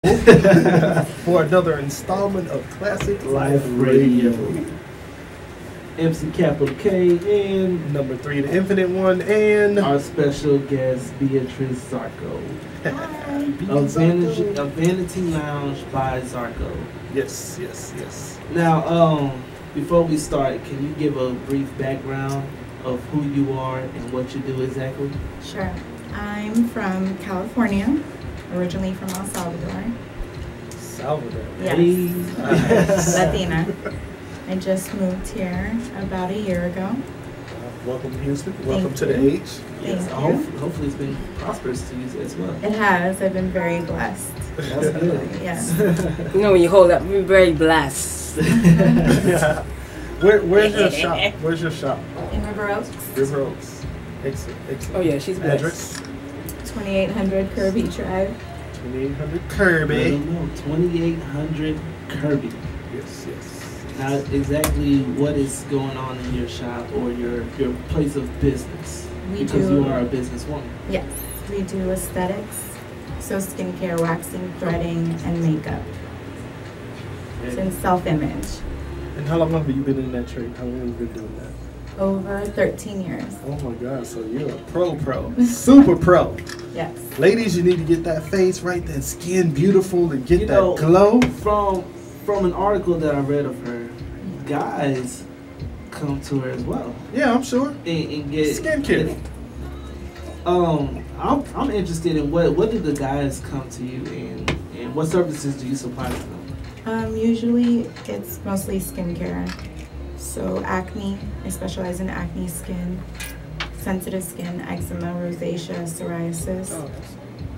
for another installment of Classic Life Radio. MC Capital K and Number 3, the Infinite One, and our special guest Beatrice Zarco. Zarco. A Vanity Lounge by Zarco. Yes, yes, yes. Now, before we start, can you give a brief background of who you are and what you do exactly? Sure. I'm from California, originally from El Salvador. Salvador. Yes. Latina. I just moved here about a year ago. Welcome to Houston. Welcome Thank to the you. H. Yes. Hopefully it's been prosperous to you as well. It has. I've been very blessed. That's good. Yes. You know when you hold up, we're very blessed. Yeah. Where's your shop? Where's your shop? In River Oaks. River Oaks. Excellent. Excellent. Oh yeah, she's blessed. Address? 2800 Kirby Drive. 2800 I Kirby. don't know. 2800 Kirby. Yes, yes. Now, exactly what is going on in your shop or your place of business? Because you are a businesswoman. Yes. We do aesthetics, so skincare, waxing, threading, and makeup. And self-image. And how long have you been in that trade? How long have you been doing that? Over 13 years. Oh my God, so you're a pro. Super pro. Yes. Ladies, you need to get that face right, that skin beautiful, and get You that know, glow. From an article that I read of her, guys come to her as well. Yeah, I'm sure. And get Skincare. I'm interested in what do the guys come to you and what services do you supply to them? Usually it's mostly skincare. So acne, I specialize in acne skin, sensitive skin, eczema, rosacea, psoriasis,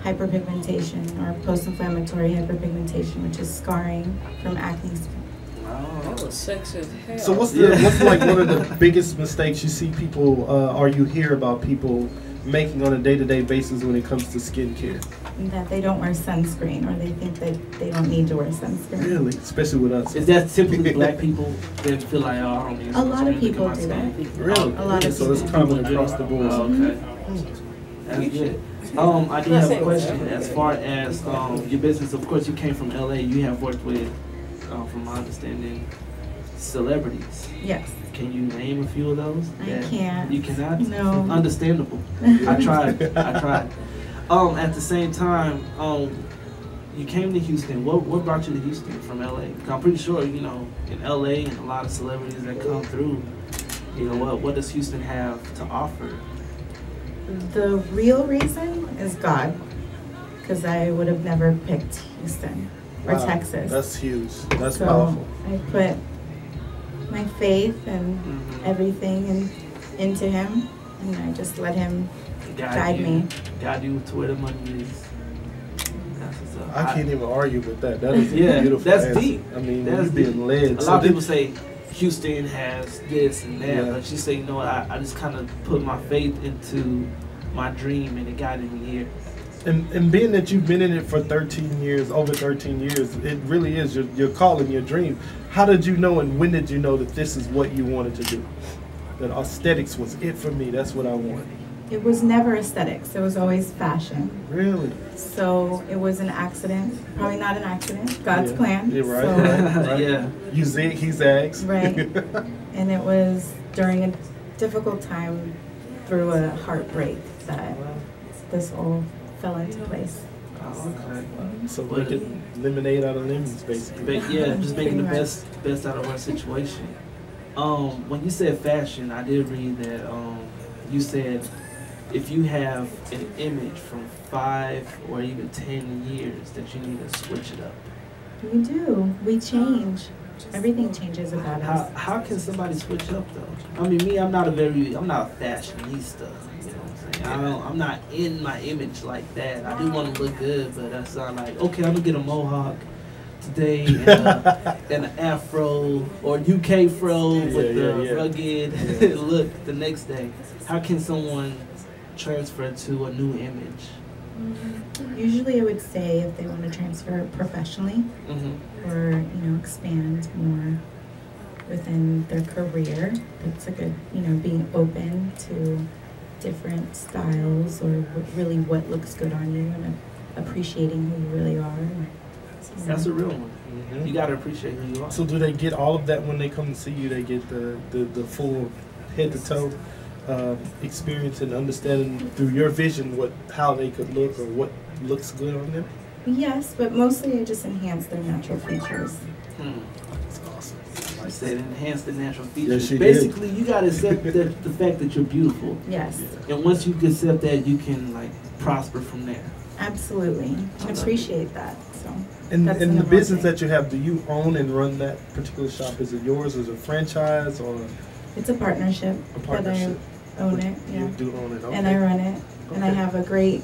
hyperpigmentation or post-inflammatory hyperpigmentation, which is scarring from acne skin. That was sexy as hell. So what's like one of the biggest mistakes you see people or you hear about people making on a day-to-day basis when it comes to skincare? That they don't wear sunscreen, or they think that they don't need to wear sunscreen. Really? Especially with us. Is that typically black people that feel like, oh, I don't need A lot of sunscreen, people look at do my that. skin? Really? A lot of So it's people. common across the board. Oh, okay. That's good. I do have a question as far as your business. Of course, you came from LA. You have worked with, from my understanding, celebrities. Yes. Can you name a few of those? I can't. You cannot? No. Understandable. I tried. At the same time, you came to Houston. What brought you to Houston from LA? 'Cause I'm pretty sure, in LA and a lot of celebrities that come through, what does Houston have to offer? The real reason is God, because I would have never picked Houston or Wow, Texas. That's huge. That's so powerful. I put my faith and everything into Him, and I just let Him guide me. Guide you to where the money is. That's what's up. I can't even argue with that. That is Yeah, a beautiful that's answer. deep. I mean, That's you're being deep. led. A lot of people say Houston has this and that, Yeah. but she say, I just kind of put my faith into my dream and it guided me here. And being that you've been in it for 13 years, over 13 years, it really is your calling, your dream. How did you know and when did you know that this is what you wanted to do? That aesthetics was it for me, that's what I want. It was never aesthetics, it was always fashion. Really? So it was an accident, probably not an accident, God's plan. Yeah, right, So, right. Yeah. You zig, he zags. Right. And it was during a difficult time through a heartbreak that this all fell into place. Oh, okay. So making lemonade out of lemons, basically. But yeah, just making the Pretty best out of our situation. When you said fashion, I did read that you said if you have an image from 5 or even 10 years that you need to switch it up. We do. We change. Everything changes about us. How can somebody switch up though? I mean, me, I'm not a fashionista. You know what I'm saying? I'm not in my image like that. I do want to look good, but that's not like, okay, I'm gonna get a mohawk today and an afro or UK fro with the rugged look the next day. How can someone transfer to a new image? Usually I would say if they want to transfer professionally or, expand more within their career, it's a good, being open to different styles or really what looks good on you and appreciating who you really are. That's a real one. You gotta appreciate who you are. So do they get all of that when they come to see you? They get the full head to toe experience and understanding through your vision how they could look or what looks good on them? Yes, but mostly I just enhance their natural features. That's awesome. I said enhance the natural features. Yes, Basically, you gotta accept the fact that you're beautiful. Yes, And once you can accept that, you can like prosper from there. absolutely. I appreciate that. So. And That's the the number business one that you have, do you own and run that particular shop? Is it yours? Is it a franchise or It's a partnership. a partnership? That I own it, You yeah. do own it, okay. And I run it. And I Okay. have a great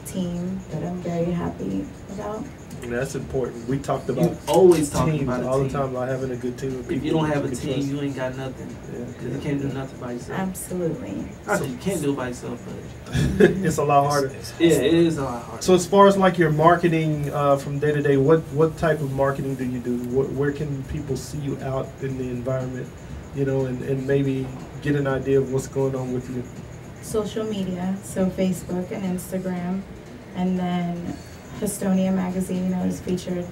team that I'm very happy about. And that's important. We talked You about always talk teams about a all team. the time, about having a good team of people. If you don't have a that you team, can you ain't got nothing. trust. Because you can't do nothing by yourself. Absolutely. Not that you can't do it by yourself, but It's a lot harder. yeah, it is a lot harder. So as far as like your marketing from day to day, what type of marketing do you do? Where can people see you out in the environment, and maybe get an idea of what's going on with you? Social media, so Facebook and Instagram. And then Hestonia magazine, I was featured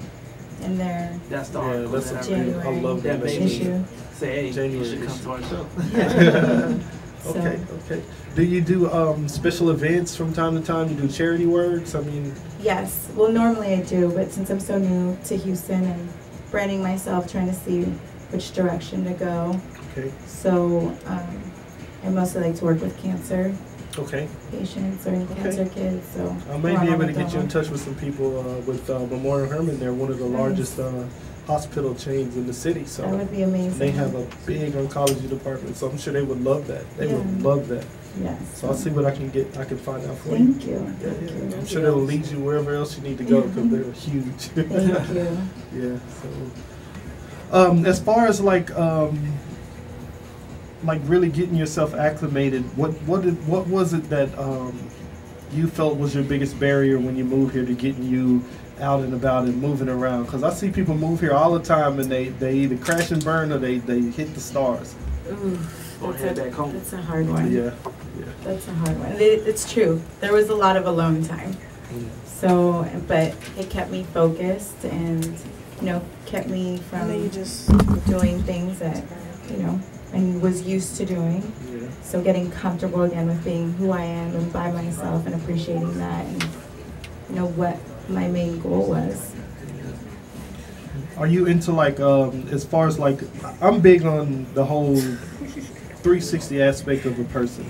in their That's the Yeah, article that's that I a read. January I love that that made me issue. say, hey, you January should come issue. to our show. So, Okay. Do you do special events from time to time? You do charity works? I mean, yes, well normally I do, but since I'm so new to Houston and branding myself, trying to see which direction to go. okay, So I mostly like to work with cancer okay. patients or cancer kids. So I may we're be on able to with get you in that touch with some people with Memorial Hermann. They're one of the Nice. largest hospital chains in the city. So one. That would be amazing. they have a big oncology department, so I'm sure they would love that. They would Yeah. love that. Yes. So I'll see what I can find out for you. Thank you. Yeah, Thank yeah. you. I'm sure they'll lead you wherever else you need to go because they're huge. Thank you. Yeah. So, as far as like really getting yourself acclimated, what was it that you felt was your biggest barrier when you moved here to getting you out and about and moving around? Because I see people move here all the time and they either crash and burn or they hit the stars. Ooh, Or head back home. that's a hard one. Yeah. That's a hard one. It's true. There was a lot of alone time. So, but it kept me focused and, kept me from doing things that, I was used to doing. Yeah. So getting comfortable again with being who I am and by myself and appreciating that and, what my main goal was. Are you into like as far as like I'm big on the whole 360 aspect of a person.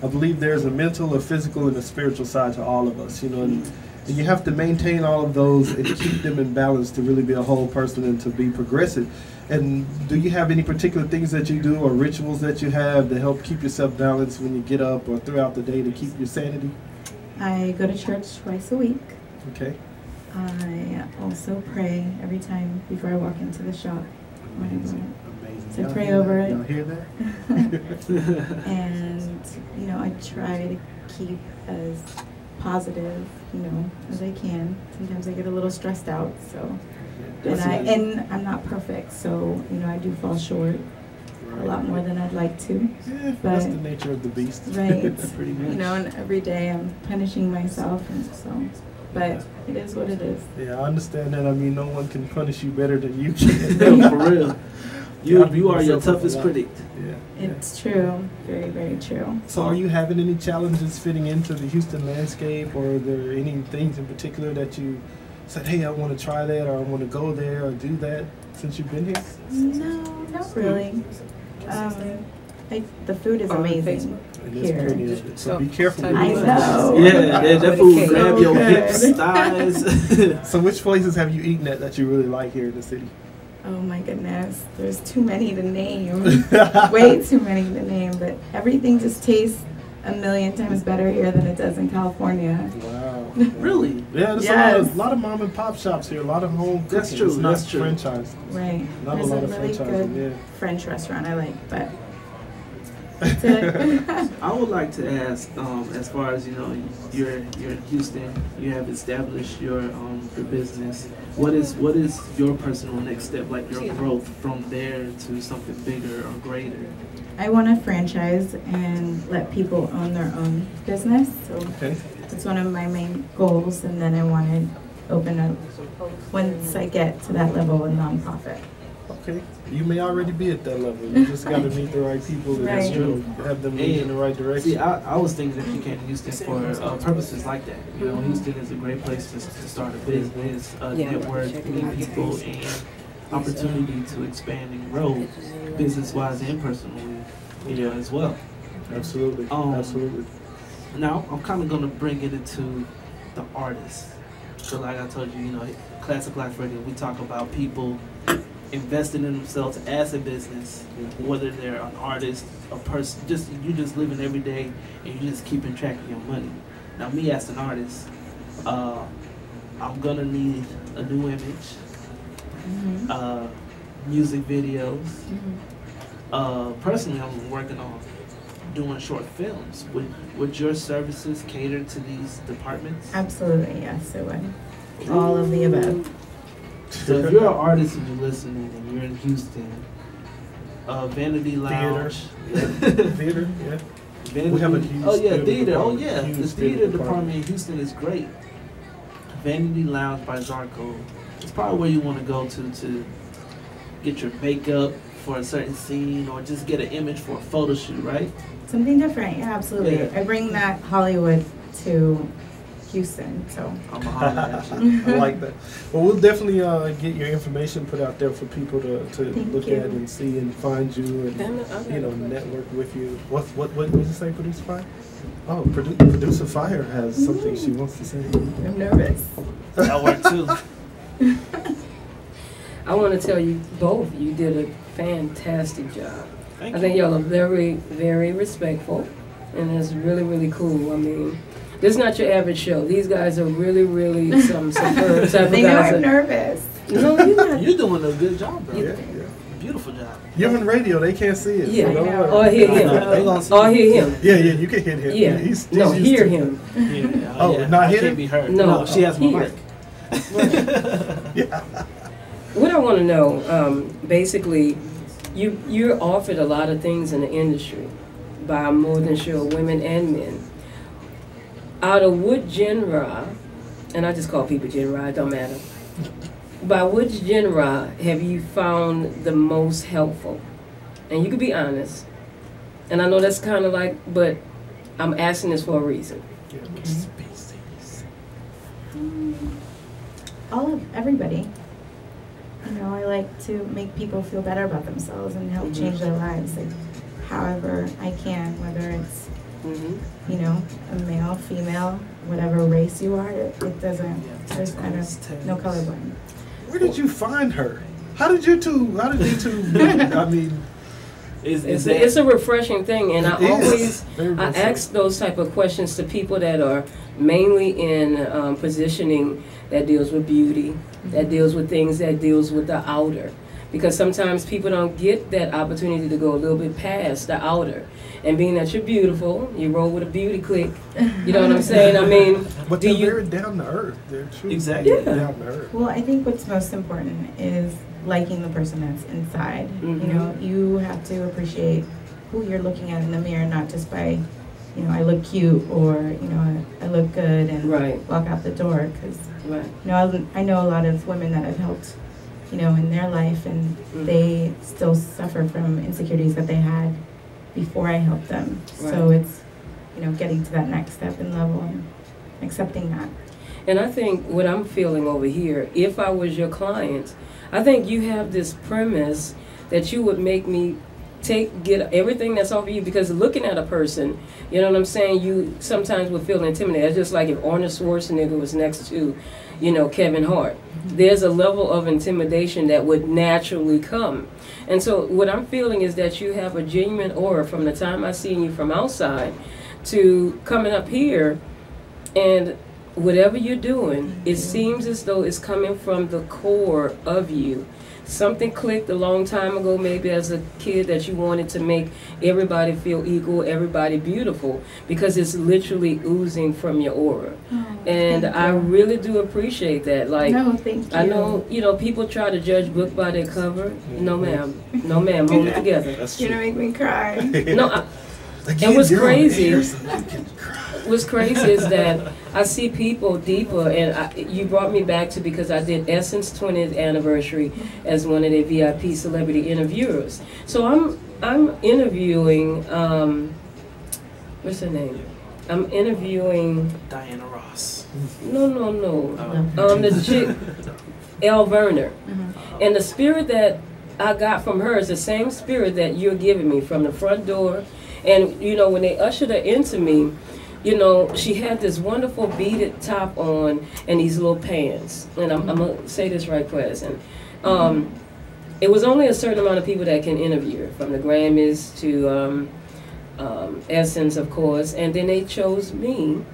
I believe there's a mental, a physical, and a spiritual side to all of us, and you have to maintain all of those and keep them in balance to really be a whole person and to be progressive. And do you have any particular things that you do or rituals that you have to help keep yourself balanced when you get up or throughout the day to keep your sanity? I go to church twice a week. Okay. I also pray every time before I walk into the shop. Amazing. Amazing. So Y'all pray hear over that? it. Y'all hear that? And, I try to keep as positive, as I can. Sometimes I get a little stressed out, so. And I'm not perfect, so, I do fall short a lot more than I'd like to. Yeah, But- that's the nature of the beast. Right. Pretty much. And every day I'm punishing myself, and so, but it is what it is. Yeah, I understand that. I mean, no one can punish you better than you can. No, for real. You are your toughest critic. Yeah. It's true. Very, very true. So are you having any challenges fitting into the Houston landscape, or are there any things in particular that you said, hey, I want to try that, or I want to go there, or do that since you've been here? No, not really. The food is amazing It is here. pretty, so be careful. I with know. Yeah, that food So grab your good. hips, thighs. it. So which places have you eaten at that you really like here in the city? Oh my goodness, there's too many to name. Way too many to name, but everything just tastes a million times better here than it does in California. Wow. Really? Yeah, there's Yes. a lot of mom and pop shops here, a lot of home cooking. That's true, It's not that's true. franchised. Right. Not There's a lot of really franchising, good yeah. French restaurant I like, but that's it. I would like to ask, as far as you're in Houston, you have established your business. What is your personal next step, like your growth from there to something bigger or greater? I want to franchise and let people own their own business. So Okay. it's one of my main goals. And then I wanted open up once I get to that level of nonprofit. Okay, you may already be at that level. You just got to meet the right people and Right. have them move in the right direction. See, I was thinking that you came to Houston for purposes like that. You know, Houston is a great place to start a business, network, meet people, and opportunity to expand and grow business-wise and personally, as well. Absolutely, absolutely. Now, I'm kind of going to bring it into the artists. So like I told you, Klassik Life Radio, we talk about people investing in themselves as a business, whether they're an artist, a person, you just living every day and you just keeping track of your money. Now me as an artist, I'm gonna need a new image, music videos. Personally, I'm working on doing short films. Would your services cater to these departments? Absolutely, yes, it would. All of the above. So if you're an artist and you're listening and you're in Houston, Vanity Lounge, Theater, yeah. Vanity, We have a huge theater. Oh department. yeah, Huge the theater theater department in Houston is great. Vanity Lounge by Zarco. It's probably where you want to go to get your makeup for a certain scene or just get an image for a photo shoot, right? Something different, yeah, absolutely. Yeah. I bring that Hollywood to Houston, so. I'm a holler at you. I like that. Well, we'll definitely get your information put out there for people to Thank look you. at and see and find you and network with you. What did you say, Producer Fire? Oh, Producer Fire has something she wants to say. I'm nervous. That worked too. I want to tell you both, you did a fantastic job. Thank I think y'all are very, very respectful, and it's really, really cool. I mean, this is not your average show. These guys are really, really some superb type of They know guys. I'm nervous. No, you're not. You're doing a good job, bro. Yeah. Beautiful job. You're on radio, they can't see it. Yeah. So don't worry. Or hear They him. gonna see Or hear him. Yeah, you can hit him. Yeah. He's No, used hear to- him. Yeah. Oh, not I hit can't him? be heard. No, She has my here. mic. Yeah. What I want to know, basically, you're offered a lot of things in the industry by more than sure women and men. Out of what genre, and I just call people genre, it don't matter. By which genre have you found the most helpful? And you can be honest. And I know that's kind of like, but I'm asking this for a reason. All of everybody. I like to make people feel better about themselves and help change their lives, like however I can, whether it's a male, female, whatever race you are. It doesn't. There's no colorblind. Where did you find her? How did you two meet? I mean, It's a refreshing thing, and I It is. always Very I refreshing. ask those type of questions to people that are mainly in positioning that deals with beauty, that deals with things that deals with the outer, because sometimes people don't get that opportunity to go a little bit past the outer. And being that you're beautiful, you roll with a beauty clique. You know what I'm saying? I mean, but do they're you? very down to earth. They're true. Exactly. Yeah. Down to earth. Well, I think what's most important is liking the person that's inside. Mhm. You have to appreciate who you're looking at in the mirror, not just by, I look cute or, I look good and Right. walk out the door. Because, Right. I know a lot of women that I've helped, in their life, and they still suffer from insecurities that they had before I helped them. So Right. it's, getting to that next step and level and accepting that. And I think what I'm feeling over here, if I was your client, I think you have this premise that you would make me get everything that's off of you, because looking at a person, you know what I'm saying, you sometimes would feel intimidated. It's just like if Arnold Schwarzenegger was next to, Kevin Hart. There's a level of intimidation that would naturally come. And so what I'm feeling is that you have a genuine aura from the time I seen you from outside to coming up here, and whatever you're doing, it seems as though it's coming from the core of you. Something clicked a long time ago, maybe as a kid, that you wanted to make everybody feel equal, everybody beautiful, because it's literally oozing from your aura. And thank I you. really do appreciate that. Like, No, thank you. I know, people try to judge book by their cover. No, ma'am. No, ma'am. Hold it together. That's You're true. gonna make me cry. No, Again, it was you're on crazy. air, so you can cry. what's crazy is that I see people deeper, and you brought me back to, because I did Essence 20th anniversary as one of their VIP celebrity interviewers. So I'm interviewing, what's her name? I'm interviewing Diana Ross. No. The chick, Elle Werner. And the spirit that I got from her is the same spirit that you're giving me from the front door. And, you know, when they ushered her into me, you know, she had this wonderful beaded top on and these little pants. And I'm going to say this right, Pleasant. It was only a certain amount of people that can interview her, from the Grammys to Essence, of course. And then they chose me.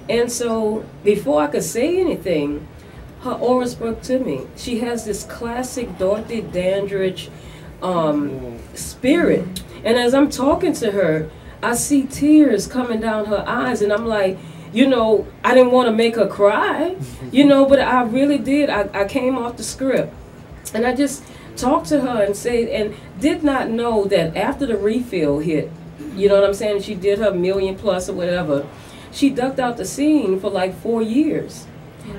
And so before I could say anything, her aura spoke to me. She has this classic Dorothy Dandridge spirit. And as I'm talking to her, I see tears coming down her eyes, and I'm like, you know, I didn't want to make her cry, you know, but I really did. I came off the script, and I just talked to her and did not know that after the refill hit, you know what I'm saying, she did her $1 million+ or whatever, she ducked out the scene for like 4 years.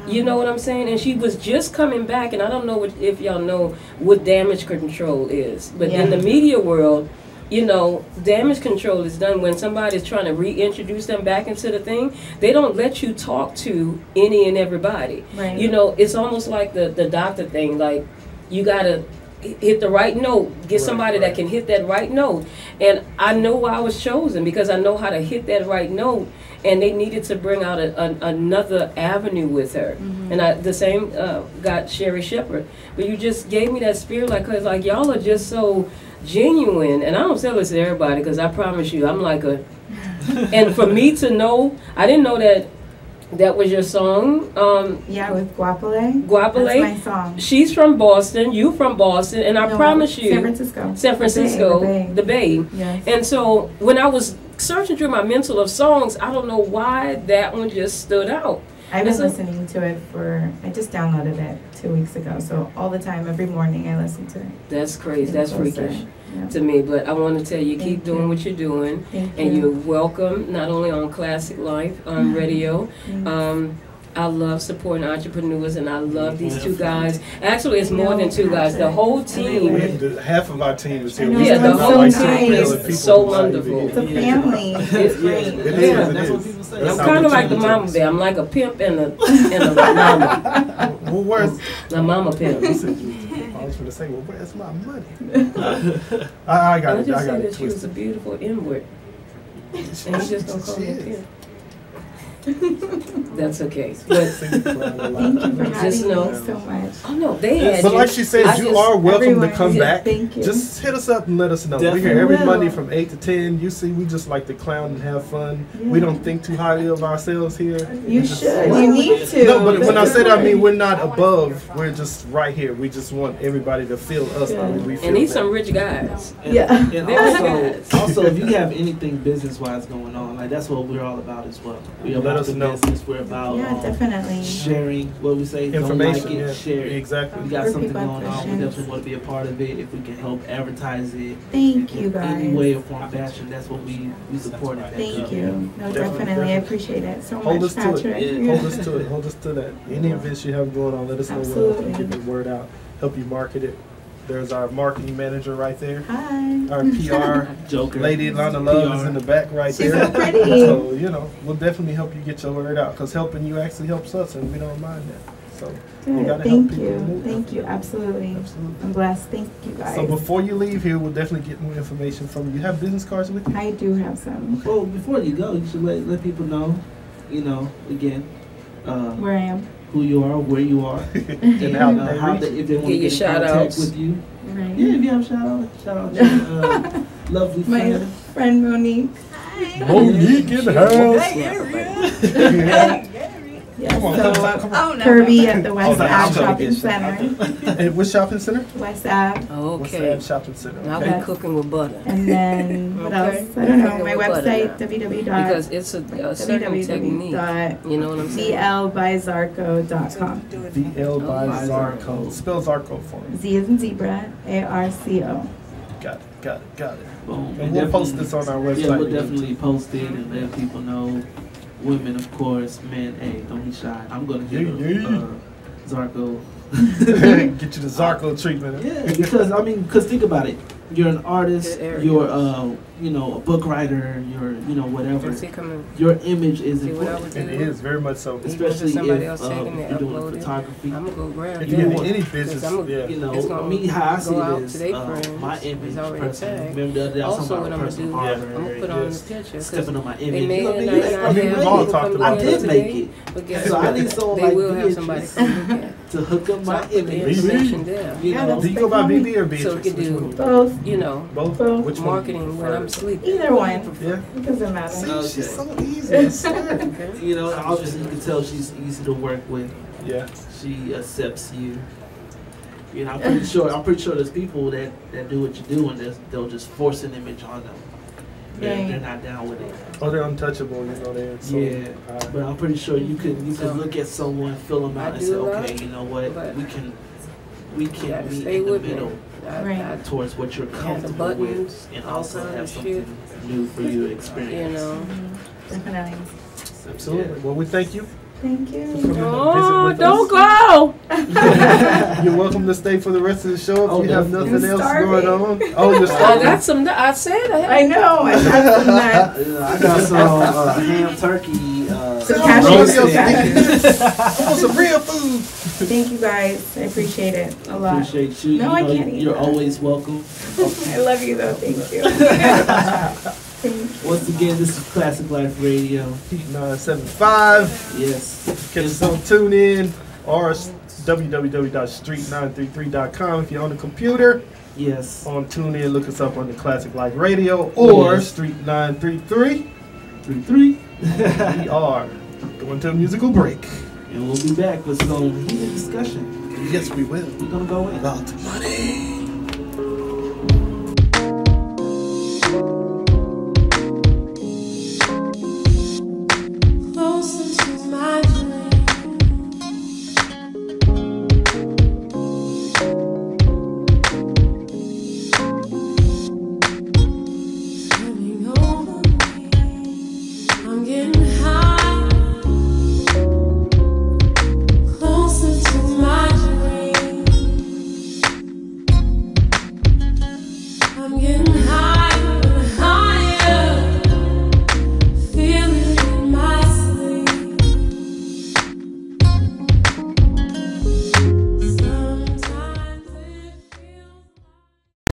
You know what I'm saying? And she was just coming back, and I don't know if y'all know what damage control is, but in the media world, you know, damage control is done when somebody's trying to reintroduce them back into the thing. They don't let you talk to any and everybody. Right. You know, it's almost like the doctor thing, like you gotta hit the right note, get somebody that can hit that right note. And I know why I was chosen, because I know how to hit that right note, and they needed to bring out another avenue with her. And the same got Sherry Shepherd. But you just gave me that spirit, like, cause like y'all are just so genuine. And I don't tell this to everybody, because I promise you, I'm like a, and for me to know, I didn't know that was your song. Yeah, with Guapole. Guapole. That's my song. She's from Boston, you from Boston, and I promise you. San Francisco. The Bay. Yes. And so when I was searching through my mental of songs, I don't know why that one just stood out. I've been listening to it I just downloaded it 2 weeks ago, so all the time, every morning I listen to it. That's crazy, that's freakish Yeah. to me, but I want to tell you, keep doing what you're doing, and you're welcome, not only on Klassik Life radio. I love supporting entrepreneurs, and I love these two guys. Actually, it's more than two guys. The whole team. Half of our team is here. Yeah, the whole team is so wonderful. It's a family. It's great. It is. That's what people say. I'm kind of like the mama bear. I'm like a pimp and a mama. Well, where's the mama pimp? I was going to say, well, where's my money? I got it. just I got said it. that she was a beautiful inward, and you just don't call me a pimp. That's okay. But thank you for having me so much. Oh no, they had. But like she said, you are welcome to come back. Thank you. Just hit us up and let us know. We're here every Monday from 8 to 10. You see, we just like to clown and have fun. Yeah. We don't think too highly of ourselves here. You should. You need to. No, but when I say that, I mean we're not above. We're just right here. We just want everybody to feel us how we feel. And these some rich guys. And also, if you have anything business-wise going on, like that's what we're all about as well. Let us know. Business. We're about definitely sharing what we say. Information, don't like it, share it. Exactly. We got something going on. We definitely want to be a part of it. If we can help advertise it, thank you guys. Any way or form, fashion, that's what we support it. Thank you. No, definitely. I appreciate it so Hold much, us to Patrick. it. Hold us to it. Hold us to that. Any events you have going on, let us know. We'll get the word out. Help you market it. There's our marketing manager right there. Hi. Our PR Joker. Lady Lana Love is in the back right there. She's so pretty. So, you know, we'll definitely help you get your word out, because helping you actually helps us, and we don't mind that. So you gotta help people. Thank you. Absolutely. I'm blessed. Thank you guys. So before you leave here, we'll definitely get more information from you. You have business cards with you? I do have some. Well, before you go, you should let people know, again, where I am. Who you are, where you are, and how if they want to get in contact with you. Right. Yeah, if you have shout out to lovely my friend Monique. Monique in the house. Yes, Come on. Kirby at the West Ave Shopping Center. And which shopping center? West Ave. Okay. West Ave Shopping Center. I'll be cooking with butter. And then what else? I don't know. My website because it's a certain technique. You know what I'm saying? VLbyZarco.com. VL by Zarco. Spell Zarco for me. Z as in zebra. ARCO. Got it. Boom. And we'll post this on our website. Yeah, we'll definitely post it and let people know women, of course, men, hey, don't be shy. I'm gonna get Zarco. Get you the Zarco treatment. Yeah, because think about it. You're an artist. You're a book writer. You're whatever. Your image is important. It is very much so. Especially somebody if else taking it, you're doing upload it. photography. I'm gonna go grab If that. you're in any business, Me, how I see go out it to they is friends. my image. It's already Personally. tagged. Remember the other day I was Also, talking what about I'm gonna personal do, art. I'm gonna put on the picture. Stepping on my They image. may You know what I not mean? have we've all talked about I did today, make it. but guess So I what? need someone They like will have somebody Beatrice come look at. to hook up So I my put the image. information there. You know, Do you go by BB or Beatrice? So we can Which do one? Both. You know, Both? Both. Which one marketing you when I'm prefer? sleeping. Either one. Yeah. It doesn't matter. Okay. She's so easy. I swear. You know, obviously you can tell she's easy to work with. Yeah. She accepts you. You know, I'm pretty sure there's people that do what you do and they'll just force an image on them. They're not down with it. Oh, they're untouchable. They're so, Yeah, but I'm pretty sure you could look at someone, fill them out, and say, okay, you know what, we can meet Stay in the with me. middle Right. towards what you're comfortable with, and all also kinds have of something new for you to experience. Definitely. Absolutely. Well, we thank you. Thank you. Oh, don't go! You're welcome to stay for the rest of the show if you have nothing else starving. going on. Oh, you're I starving. got some. I said I know. I got some nuts. I got some ham turkey. Some cashew roasted. I want some real food. Thank you guys. I appreciate it a lot. Appreciate you. No, I can't eat You're that. always welcome. I love you though. Thank you. Thank you. Once again, this is Klassik Life Radio. Heat 975. Yes. Catch us on TuneIn or www.street933.com if you're on the computer. Yes. On TuneIn, look us up on the Klassik Life Radio or Yes. Street 933. 3-3. We are going to a musical break. And we'll be back with some heated discussion. Yes, we will. We're gonna go in. About money. Closer to my dream. Coming over me. I'm getting high.